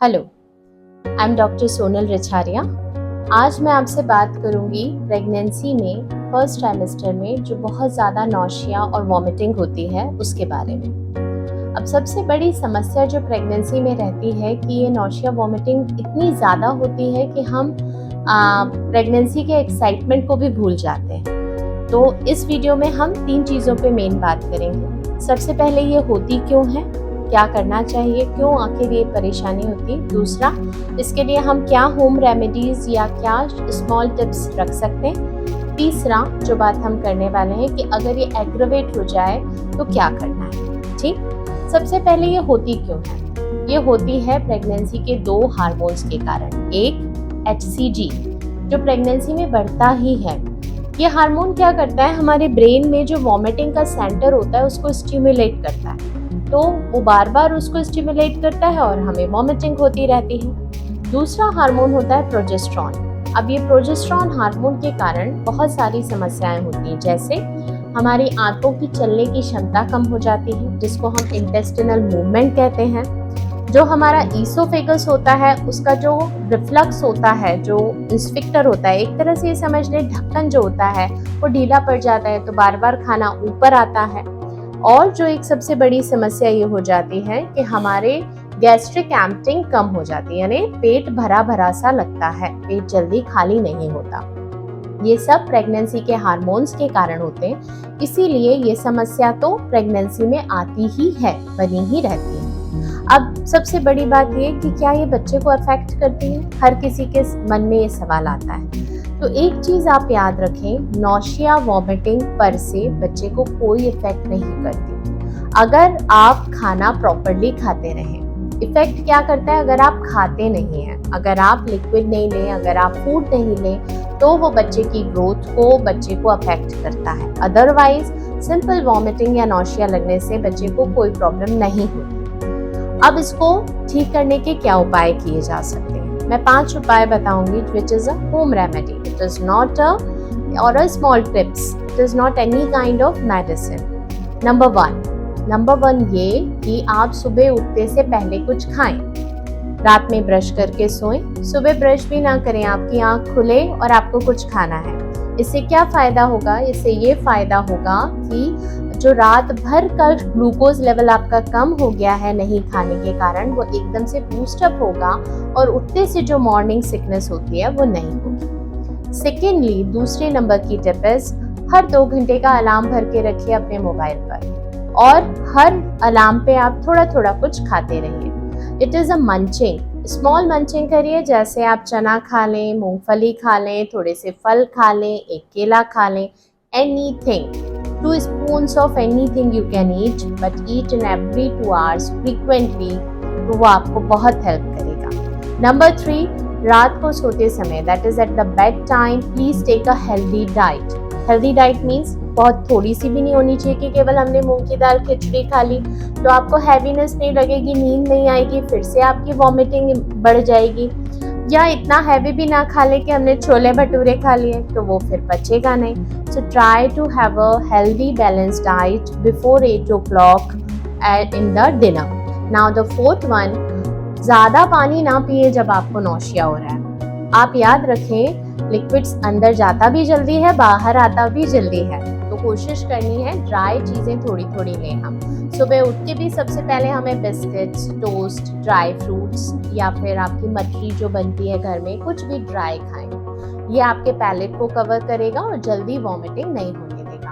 Hello, I am doctor Sonal Richharia. आज मैं आपसे बात करूंगी प्रेगनेंसी में फर्स्ट ट्राइमेस्टर में जो बहुत ज़्यादा नौशिया और वॉमिटिंग होती है उसके बारे में। अब सबसे बड़ी समस्या जो प्रेगनेंसी में रहती है कि ये नौशिया वॉमिटिंग इतनी ज़्यादा होती है कि हम प्रेगनेंसी के एक्साइटमेंट को भी भूल जाते हैं। तो इस वीडियो में हम 3 चीज़ों पे मेन बात करेंगे। सबसे पहले ये होती क्यों है, क्या करना चाहिए, क्यों आखिर ये परेशानी होती। दूसरा, इसके लिए हम क्या होम रेमेडीज या क्या स्मॉल टिप्स रख सकते हैं। तीसरा जो बात हम करने वाले हैं कि अगर ये एग्रवेट हो जाए तो क्या करना है। ठीक, सबसे पहले ये होती क्यों है। ये होती है प्रेगनेंसी के 2 हार्मोन्स के कारण। एक HCG जो प्रेगनेंसी में बढ़ता ही है। ये हार्मोन क्या करता है, हमारे ब्रेन में जो वॉमिटिंग का सेंटर होता है उसको स्टिमुलेट करता है, तो वो बार बार उसको स्टिमुलेट करता है और हमें वॉमिटिंग होती रहती है। दूसरा हार्मोन होता है प्रोजेस्टेरॉन। अब ये प्रोजेस्टेरॉन हार्मोन के कारण बहुत सारी समस्याएं होती हैं, जैसे हमारी आंतों की चलने की क्षमता कम हो जाती है, जिसको हम इंटेस्टिनल मूवमेंट कहते हैं। जो हमारा ईसोफेगस होता है उसका जो रिफ्लक्स होता है, जो इंस्फिक्टर होता है, एक तरह से ये समझ लें ढक्कन जो होता है वो ढीला पड़ जाता है, तो बार बार खाना ऊपर आता है। और जो एक सबसे बड़ी समस्या ये हो जाती है कि हमारे गैस्ट्रिक एम्प्टिंग कम हो जाती है, यानी पेट भरा भरा सा लगता है, पेट जल्दी खाली नहीं होता। ये सब प्रेगनेंसी के हार्मोन्स के कारण होते हैं, इसीलिए ये समस्या तो प्रेगनेंसी में आती ही है, बनी ही रहती है। अब सबसे बड़ी बात ये कि क्या ये बच्चे को अफेक्ट करती है, हर किसी के मन में ये सवाल आता है। तो एक चीज़ आप याद रखें, नौशिया वॉमिटिंग पर से बच्चे को कोई इफेक्ट नहीं करती अगर आप खाना प्रॉपरली खाते रहें। इफेक्ट क्या करता है, अगर आप खाते नहीं हैं, अगर आप लिक्विड नहीं लें, अगर आप फूड नहीं लें, तो वो बच्चे की ग्रोथ को, बच्चे को अफेक्ट करता है। अदरवाइज सिंपल वॉमिटिंग या नौशिया लगने से बच्चे को कोई प्रॉब्लम नहीं होती। अब इसको ठीक करने के क्या उपाय किए जा सकते हैं, मैं 5 उपाय बताऊंगी, which is a home remedy. It is not a or a small tips. It is not any kind of medicine. Number 1 ये कि आप सुबह उठते से पहले कुछ खाएं। रात में ब्रश करके सोएं, सुबह ब्रश भी ना करें, आपकी आंख खुले और आपको कुछ खाना है। इससे क्या फायदा होगा, इससे ये फायदा होगा कि जो रात भर का ग्लूकोज लेवल आपका कम हो गया है नहीं खाने के कारण, वो एकदम से बूस्टअप होगा और उठते से जो मॉर्निंग सिकनेस होती है वो नहीं होगी। सेकेंडली, दूसरे नंबर की टिप इज हर 2 घंटे का अलार्म भर के रखिए अपने मोबाइल पर और हर अलार्म पे आप थोड़ा थोड़ा कुछ खाते रहिए। It is a munching, small munching करिए, जैसे आप चना खा लें, मूंगफली खा लें, थोड़े से फल खा लें, एक केला खा लें, anything, 2 spoons of anything you can eat, but eat in every 2 hours frequently, तो वो आपको बहुत हेल्प करेगा। नंबर 3, रात को सोते समय, that is at the bed time, please take a healthy diet. Healthy diet means बहुत थोड़ी सी भी नहीं होनी चाहिए कि केवल हमने मूंग की दाल खिचड़ी खा ली तो आपको हैवीनेस नहीं लगेगी, नींद नहीं आएगी, फिर से आपकी वॉमिटिंग बढ़ जाएगी। या इतना हैवी भी ना खा ले कि हमने छोले भटूरे खा लिए तो वो फिर पचेगा नहीं। So try to have a healthy balanced diet before 8 o'clock in the dinner. Now the 4th one, ज़्यादा पानी ना पिए जब आपको नौशिया हो रहा है। आप याद रखें, लिक्विड्स अंदर जाता भी जल्दी है, बाहर आता भी जल्दी है, तो कोशिश करनी है ड्राई चीज़ें थोड़ी थोड़ी लें हम। सुबह उठ के भी सबसे पहले हमें बिस्किट्स, टोस्ट, ड्राई फ्रूट्स या फिर आपकी मटरी जो बनती है घर में, कुछ भी ड्राई खाएं। ये आपके पैलेट को कवर करेगा और जल्दी वॉमिटिंग नहीं होने देगा।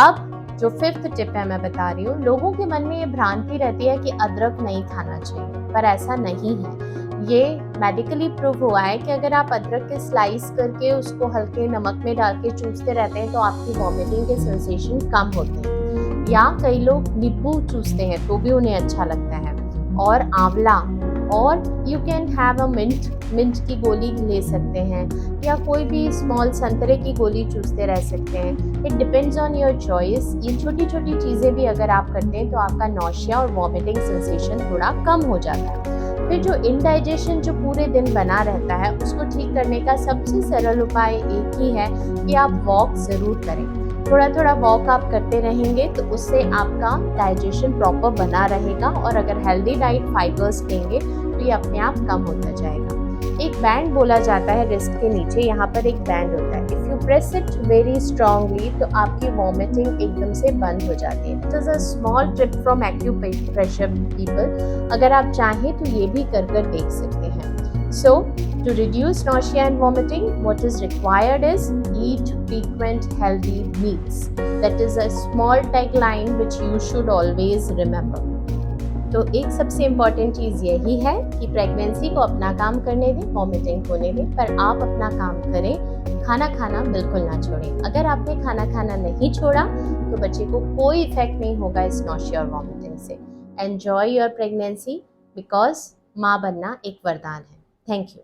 अब जो 5th टिप है मैं बता रही हूँ, लोगों के मन में ये भ्रांति रहती है कि अदरक नहीं खाना चाहिए, पर ऐसा नहीं है। ये मेडिकली प्रूव हुआ है कि अगर आप अदरक के स्लाइस करके उसको हल्के नमक में डाल के चूसते रहते हैं तो आपकी वॉमिटिंग के सेंसेशन कम होते हैं। या कई लोग नींबू चूसते हैं तो भी उन्हें अच्छा लगता है, और आंवला, और you can have a mint की गोली ले सकते हैं, या कोई भी स्मॉल संतरे की गोली चूसते रह सकते हैं। It depends on your choice. ये छोटी छोटी चीज़ें भी अगर आप करते हैं तो आपका नौशिया और वॉमिटिंग सेंसेशन थोड़ा कम हो जाता है। फिर जो इंडाइजेशन जो पूरे दिन बना रहता है उसको ठीक करने का सबसे सरल उपाय एक ही है कि आप वॉक ज़रूर करें। थोड़ा थोड़ा वॉक आप करते रहेंगे तो उससे आपका डाइजेशन प्रॉपर बना रहेगा, और अगर हेल्दी डाइट फाइबर्स लेंगे तो ये अपने आप कम होता जाएगा। एक बैंड बोला जाता है रिस्ट के नीचे, यहाँ पर एक बैंड होता है। If you press it very strongly तो आपकी वॉमिटिंग एकदम से बंद हो जाती है। It is a small tip from acupressure people. अगर आप चाहें तो ये भी कर देख सकते हैं। So, to reduce nausea and vomiting, what is required is eat frequent healthy meals. That is a small tagline which you should always remember. तो एक सबसे इम्पॉर्टेंट चीज़ यही है कि प्रेगनेंसी को अपना काम करने दें, वॉमिटिंग होने दें, पर आप अपना काम करें। खाना खाना बिल्कुल ना छोड़ें। अगर आपने खाना खाना नहीं छोड़ा तो बच्चे को कोई इफेक्ट नहीं होगा इस नॉशिया और वॉमिटिंग से। एन्जॉय योर प्रेगनेंसी, बिकॉज माँ बनना एक वरदान है। Thank you.